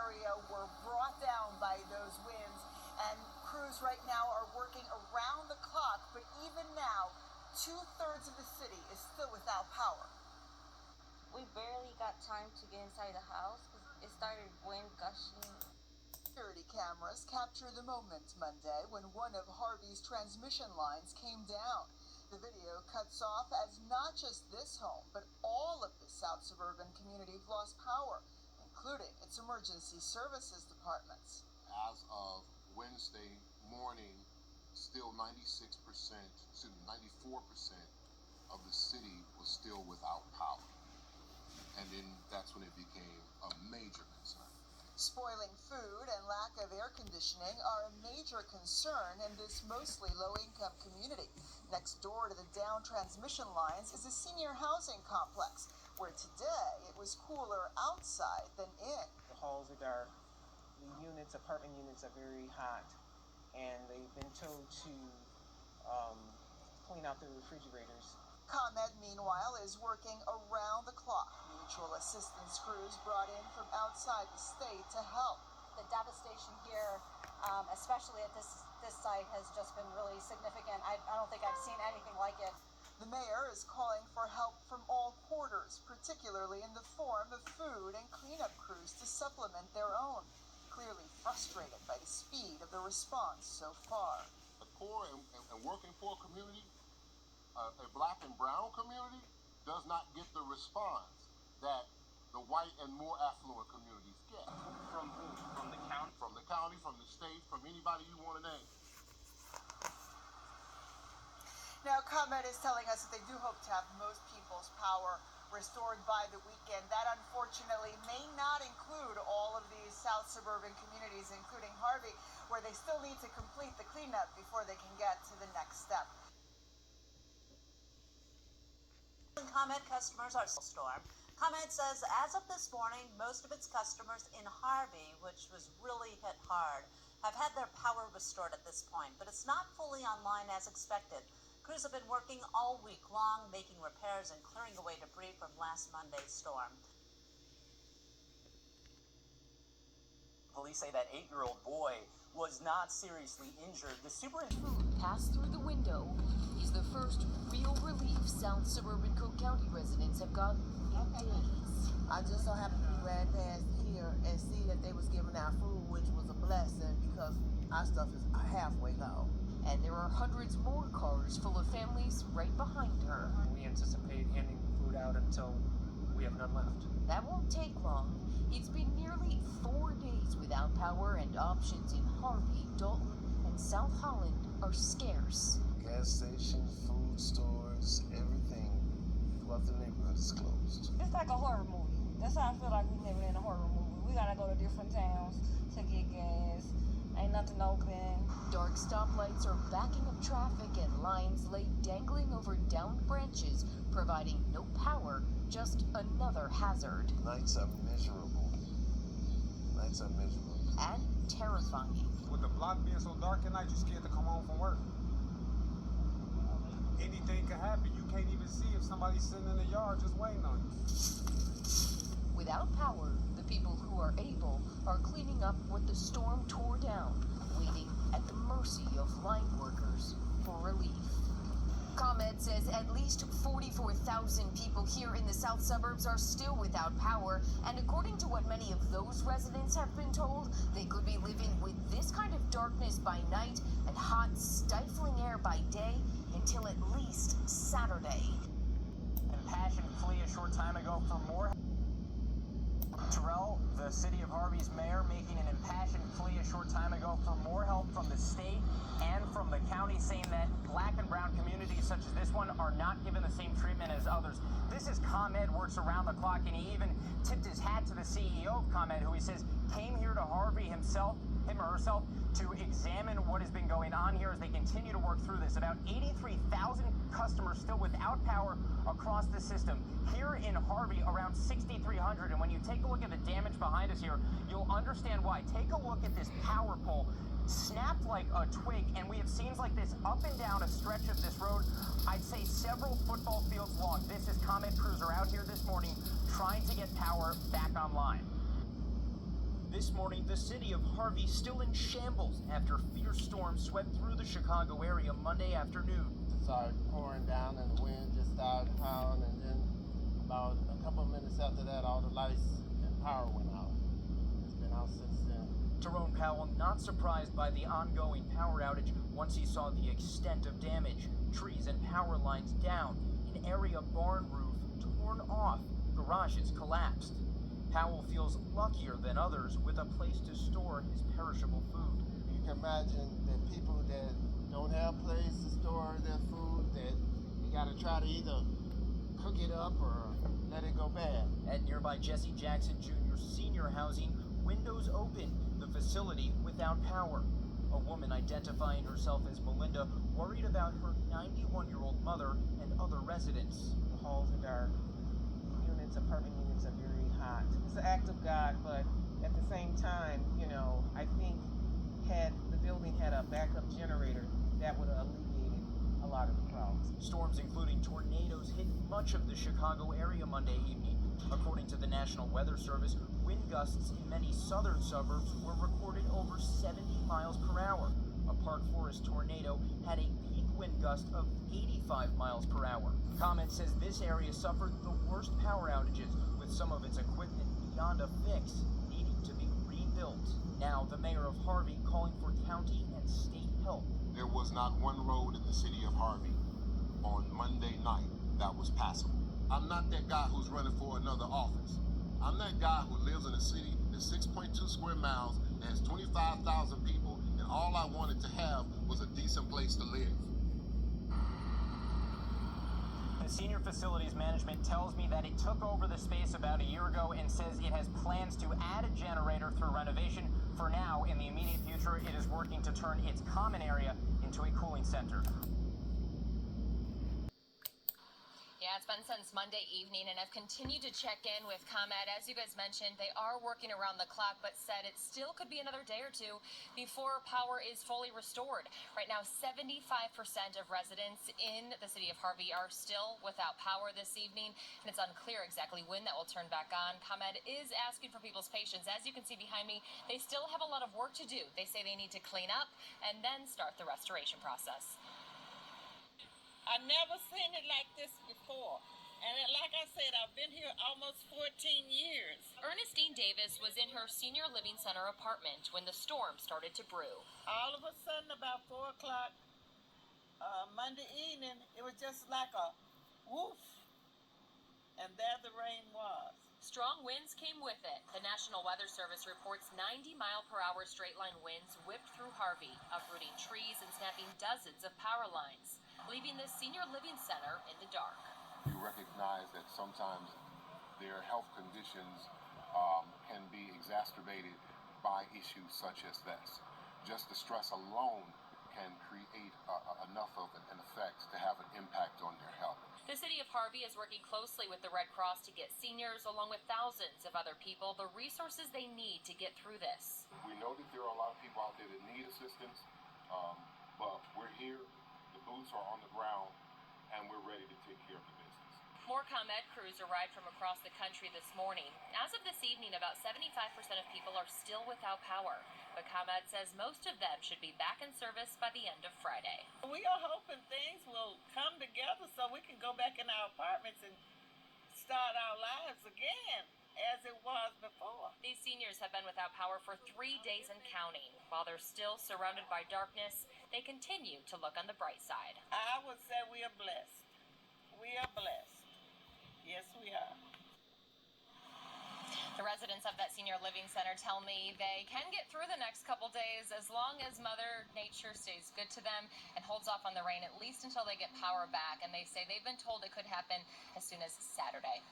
area were brought down by those winds, and crews right now are working around the clock, but even now, 2/3 of the city is still without power. We barely got time to get inside the house because it started wind gushing. Security cameras captured the moment Monday when one of Harvey's transmission lines came down. The video cuts off as not just this home, but all of the South suburban community have lost power, including its emergency services departments. As of Wednesday morning, still 94% of the city was still without power. And then that's when it became a major concern. Spoiling food and lack of air conditioning are a major concern in this mostly low-income community. Next door to the downed transmission lines is a senior housing complex, where today it was cooler outside than in. The halls are dark. The apartment units are very hot, and they've been told to clean out the refrigerators. ComEd, meanwhile, is working around the clock. Mutual assistance crews brought in from outside the state to help. The devastation here, especially at this site, has just been really significant. I don't think I've seen anything like it. The mayor is calling for help from all quarters, particularly in the form of food and cleanup crews to supplement their own. Clearly frustrated by the speed of the response so far. The poor and working poor community, a black and brown community, does not get the response that the white and more affluent communities get. From who? From the county? From the county, from the state, from anybody you want to name. Now, ComEd is telling us that they do hope to have most people's power restored by the weekend. That, unfortunately, may not include all of these South suburban communities, including Harvey, where they still need to complete the cleanup before they can get to the next step. ComEd customers are storm. ComEd says as of this morning, most of its customers in Harvey, which was really hit hard, have had their power restored at this point, but it's not fully online as expected. Crews have been working all week long, making repairs and clearing away debris from last Monday's storm. Police say that 8-year-old boy was not seriously injured. The food passed through the window is the first real relief South suburban Cook County residents have gotten in days. I just so happened to be ran past here and see that they was giving out food, which was a blessing because our stuff is halfway low. And there are hundreds more cars full of families right behind her. We anticipate handing food out until we have none left. That won't take long. It's been nearly 4 days without power, and options in Harvey, Dalton, and South Holland are scarce. Gas stations, food stores, everything throughout the neighborhood is closed. It's like a horror movie. That's how I feel like we're living in a horror movie. We gotta go to different towns to get gas. Ain't nothing open. Dark stoplights are backing up traffic and lines laid dangling over downed branches, providing no power, just another hazard. Nights are miserable. Nights are miserable. And terrifying. With the block being so dark at night, you're scared to come home from work. Anything could happen. You can't even see if somebody's sitting in the yard just waiting on you. Without power, the people who are able are cleaning up what the storm tore down, waiting at the mercy of line workers for relief. ComEd says at least 44,000 people here in the south suburbs are still without power, and according to what many of those residents have been told, they could be living with this kind of darkness by night and hot, stifling air by day until at least Saturday. impassioned plea a short time ago for more. Terrell, the city of Harvey's mayor, making an impassioned plea a short time ago for more help from the state and from the county, saying that black and brown communities such as this one are not given the same treatment as others. This is ComEd, works around the clock, and he even tipped his hat to the CEO of ComEd, who he says came here to Harvey him or herself, to examine what has been going on here as they continue to work through this. About 83,000 customers still without power across the system. Here in Harvey, around 6,300. And when you take a look at the damage behind us here, you'll understand why. Take a look at this power pole snapped like a twig, and we have scenes like this up and down a stretch of this road, I'd say several football fields long. This is ComEd crews are out here this morning trying to get power back online. This morning, the city of Harvey still in shambles after fierce storms swept through the Chicago area Monday afternoon. It started pouring down and the wind just started howling, and then about a couple of minutes after that, all the lights and power went out. It's been out since then. Tyrone Powell not surprised by the ongoing power outage once he saw the extent of damage. Trees and power lines down, an area barn roof torn off, garages collapsed. Powell feels luckier than others with a place to store his perishable food. You can imagine that people that don't have a place to store their food, that you gotta try to either cook it up or let it go bad. At nearby Jesse Jackson Jr. senior housing, windows open, the facility without power. A woman identifying herself as Melinda worried about her 91-year-old mother and other residents. The halls are dark. Apartment units are very hot. It's an act of God, but at the same time, I think had the building had a backup generator, that would have alleviated a lot of the problems. Storms including tornadoes hit much of the Chicago area Monday evening. According to the National Weather Service, wind gusts in many southern suburbs were recorded over 70 miles per hour. A Park Forest tornado had a peak wind gust of 85 miles per hour. ComEd says this area suffered the worst power outages, with some of its equipment beyond a fix, needing to be rebuilt. Now, the mayor of Harvey calling for county and state help. There was not one road in the city of Harvey on Monday night that was passable. I'm not that guy who's running for another office. I'm that guy who lives in a city that's 6.2 square miles and has 25,000 people, and all I wanted to have was a decent place to live. The senior facilities management tells me that it took over the space about a year ago and says it has plans to add a generator through renovation. For now, in the immediate future, it is working to turn its common area into a cooling center. Yeah, it's been since Monday evening, and I've continued to check in with ComEd. As you guys mentioned, they are working around the clock, but said it still could be another day or two before power is fully restored. Right now, 75% of residents in the city of Harvey are still without power this evening, and it's unclear exactly when that will turn back on. ComEd is asking for people's patience. As you can see behind me, they still have a lot of work to do. They say they need to clean up and then start the restoration process. I've never seen it like this before. And like I said, I've been here almost 14 years. Ernestine Davis was in her senior living center apartment when the storm started to brew. All of a sudden, about 4 o'clock Monday evening, it was just like a woof. And there the rain was. Strong winds came with it. The National Weather Service reports 90-mile-per-hour straight-line winds whipped through Harvey, uprooting trees and snapping dozens of power lines, leaving the senior living center in the dark. You recognize that sometimes their health conditions can be exacerbated by issues such as this. Just the stress alone can create enough of an effect to have an impact on their health. The city of Harvey is working closely with the Red Cross to get seniors, along with thousands of other people, the resources they need to get through this. We know that there are a lot of people out there that need assistance, but we're here, the boots are on the ground, and we're ready to take care of the business. More ComEd crews arrived from across the country this morning. As of this evening, about 75% of people are still without power, but ComEd says most of them should be back in service by the end of Friday. We are hoping things will come together so we can go back in our apartments and start our lives again as it was before. These seniors have been without power for 3 days and counting. While they're still surrounded by darkness, they continue to look on the bright side. I would say we are blessed. We are blessed. Yes, we are. The residents of that senior living center tell me they can get through the next couple days as long as Mother Nature stays good to them and holds off on the rain at least until they get power back. And they say they've been told it could happen as soon as Saturday.